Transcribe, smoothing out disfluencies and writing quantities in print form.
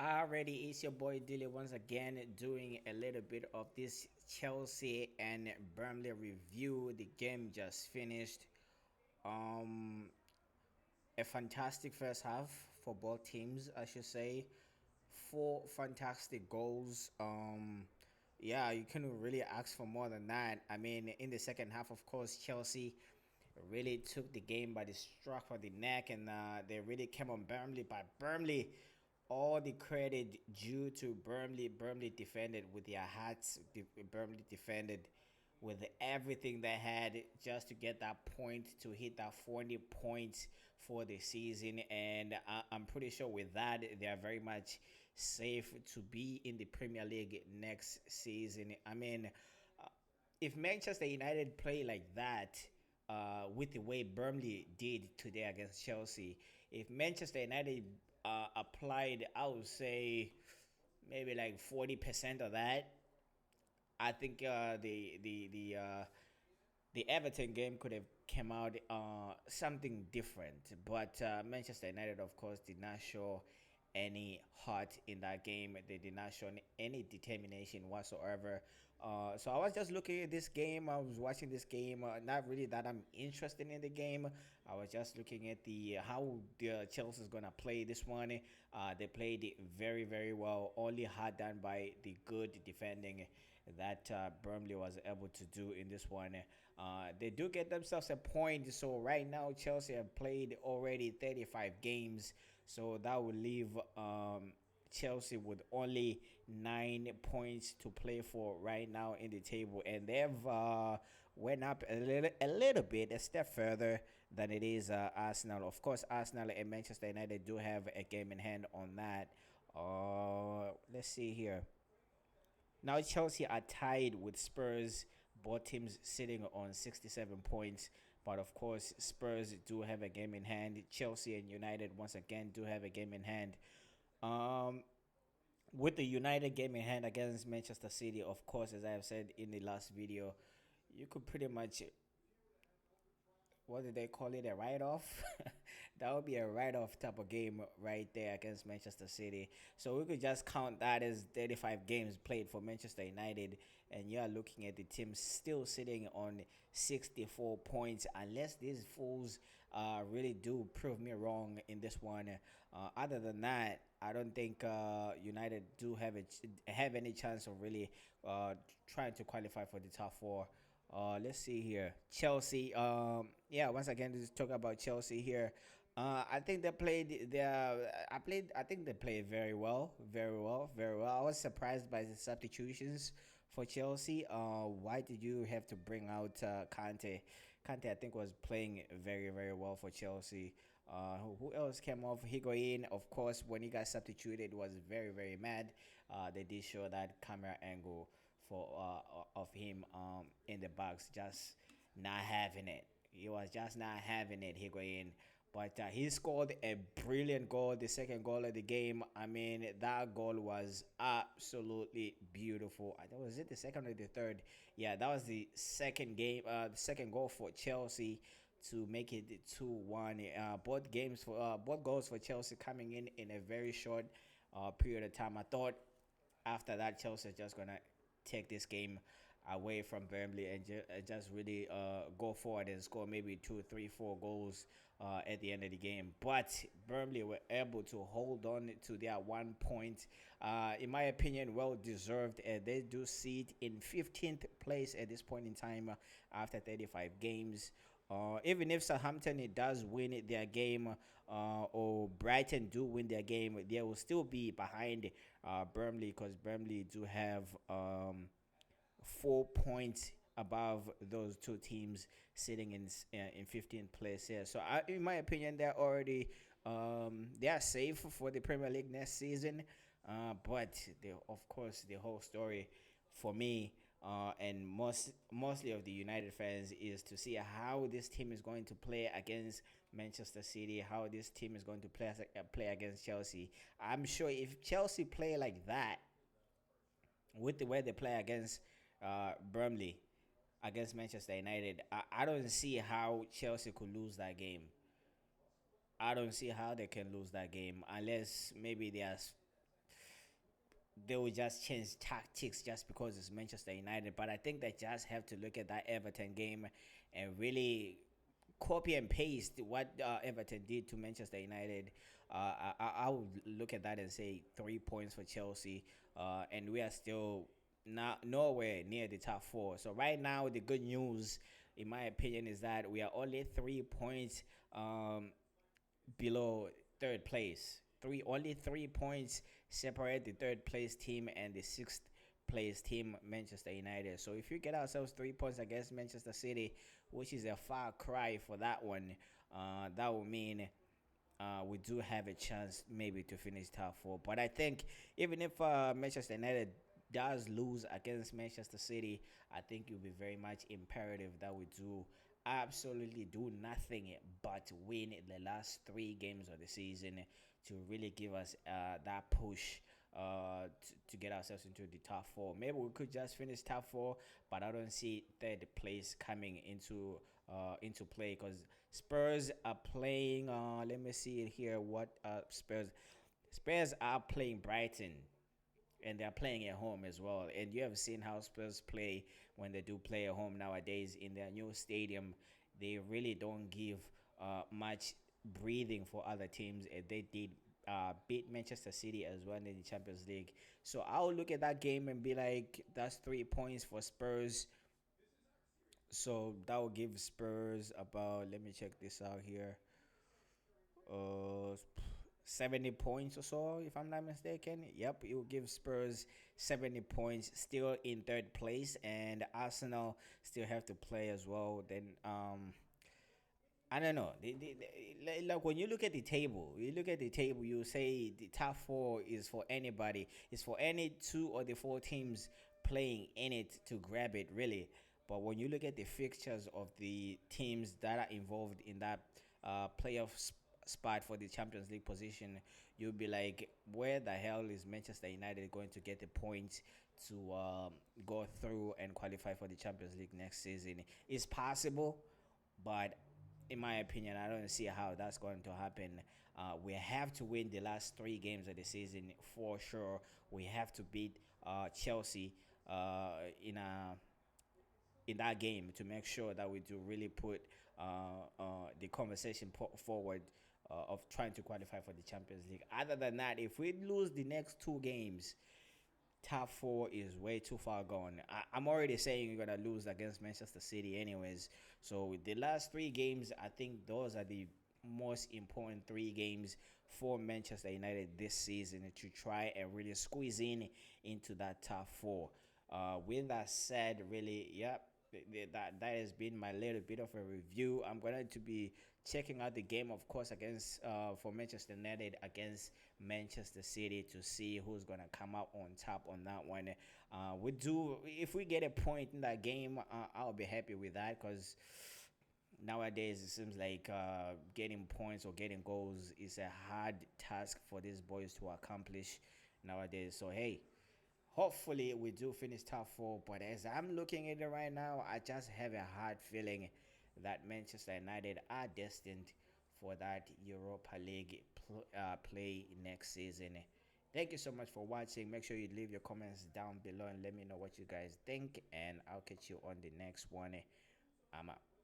Already, it's your boy Dilly once again doing a little bit of this Chelsea and Burnley review. The game just finished. Um, a fantastic first half for both teams, I should say. Four fantastic goals. Yeah, you couldn't really ask for more than that. I mean, in the second half, of course, Chelsea really took the game by the struck of the neck, and they really came on Burnley. But Burnley, all the credit due to Burnley. Burnley defended with their hearts. Burnley defended with everything they had just to get that point, to hit that 40 points for the season. And I'm pretty sure with that, they are very much safe to be in the Premier League next season. I mean, uh, if Manchester United play like that, with the way Burnley did today against Chelsea, if Manchester United applied, I would say maybe like 40% of that, I think the Everton game could have came out something different. But Manchester United, of course, did not show any heart in that game. They did not show any determination whatsoever. So I was just looking at this game. I was watching this game. Not really that I'm interested in the game. I was just looking at the how the Chelsea is gonna play this one. They played it very well. Only hard done by the good defending that Burnley was able to do in this one. They do get themselves a point. So right now Chelsea have played already 35 games. So that would leave Chelsea with only 9 points to play for right now in the table, and they've went up a little bit, a step further than it is Arsenal. Of course, Arsenal and Manchester United do have a game in hand on that. Let's see here. Now Chelsea are tied with Spurs, both teams sitting on 67 points. But of course, Spurs do have a game in hand. Chelsea and United once again do have a game in hand. Um, with the United game in hand against Manchester City, of course, as I have said in the last video, you could pretty much, what did they call it, a write-off? That would be a write-off type of game right there against Manchester City. So we could just count that as 35 games played for Manchester United, and you are looking at the team still sitting on 64 points, unless these fools really do prove me wrong in this one. Other than that, I don't think United do have any chance of really uh, trying to qualify for the top four. Let's see here. Chelsea. Yeah. Once again, just talk about Chelsea here. I think they played. I think they played very well. Very well. Very well. I was surprised by the substitutions for Chelsea. Why did you have to bring out Kante? Kante, I think, was playing very well for Chelsea. Who else came off? Higuain, of course, when he got substituted, was very mad. They did show that camera angle for of him in the box, just not having it. He was just not having it, Higuain. But he scored a brilliant goal, the second goal of the game. I mean, that goal was absolutely beautiful. Was it the second or the third? Yeah, that was the second game, the second goal for Chelsea to make it 2-1. Both goals for Chelsea coming in a very short period of time. I thought after that Chelsea is just gonna take this game away from Burnley and just really go forward and score maybe 2, 3, 4 goals at the end of the game. But Burnley were able to hold on to their 1 point. In my opinion, well deserved. They do sit in 15th place at this point in time after 35 games. Even if Southampton it does win their game, or Brighton do win their game, they will still be behind Burnley, because Burnley do have 4 points above those two teams sitting in 15th place here. So in my opinion, they're already they are safe for the Premier League next season. But of course, the whole story for me and mostly of the United fans is to see how this team is going to play against Manchester City, how this team is going to play against Chelsea. I'm sure if Chelsea play like that with the way they play against Burnley, against Manchester United, I don't see how Chelsea could lose that game. I don't see how they can lose that game unless maybe they will just change tactics just because it's Manchester United. But I think they just have to look at that Everton game and really copy and paste what Everton did to Manchester United. I would look at that and say 3 points for Chelsea, and we are still not nowhere near the top four. So right now, the good news, in my opinion, is that we are only 3 points below third place. Only 3 points separate the third place team and the sixth place team, Manchester United. So if you get ourselves 3 points against Manchester City, which is a far cry for that one, that will mean we do have a chance maybe to finish top four. But I think even if Manchester United does lose against Manchester City, I think it will be very much imperative that we do absolutely do nothing but win the last 3 games of the season to really give us that push to get ourselves into the top four. Maybe we could just finish top four, but I don't see third place coming into play because Spurs are playing. Let me see it here. What Spurs are playing Brighton, and they're playing at home as well. And you have seen how Spurs play when they do play at home nowadays in their new stadium. They really don't give much breathing for other teams. And they did beat Manchester City as well in the Champions League. So I'll look at that game and be like, that's 3 points for Spurs. So that will give Spurs about, let me check this out here, uh 70 points or so, if I'm not mistaken. Yep, it will give Spurs 70 points, still in third place, and Arsenal still have to play as well. Then I don't know. Like when you look at the table, you say the top four is for anybody. It's for any two or the four teams playing in it to grab it, really. But when you look at the fixtures of the teams that are involved in that playoff spot for the Champions League position, you'll be like, where the hell is Manchester United going to get the points to go through and qualify for the Champions League next season? It's possible, but in my opinion, I don't see how that's going to happen. We have to win the last 3 games of the season for sure. We have to beat Chelsea in that game to make sure that we do really put the conversation forward of trying to qualify for the Champions League. Other than that, if we lose the next 2 games, top four is way too far gone. I'm already saying you're gonna lose against Manchester City, anyways. So with the last 3 games, I think those are the most important 3 games for Manchester United this season to try and really squeeze in into that top four. With that said, really, yep, that has been my little bit of a review. I'm going to be checking out the game, of course, against for Manchester United against Manchester City to see who's going to come out on top on that one. We do if we get a point in that game, I'll be happy with that because nowadays it seems like getting points or getting goals is a hard task for these boys to accomplish nowadays. So hey, hopefully we do finish top four. But as I'm looking at it right now, I just have a hard feeling that Manchester United are destined for that Europa League play next season. Thank you so much for watching. Make sure you leave your comments down below and let me know what you guys think. And I'll catch you on the next one. I'm out.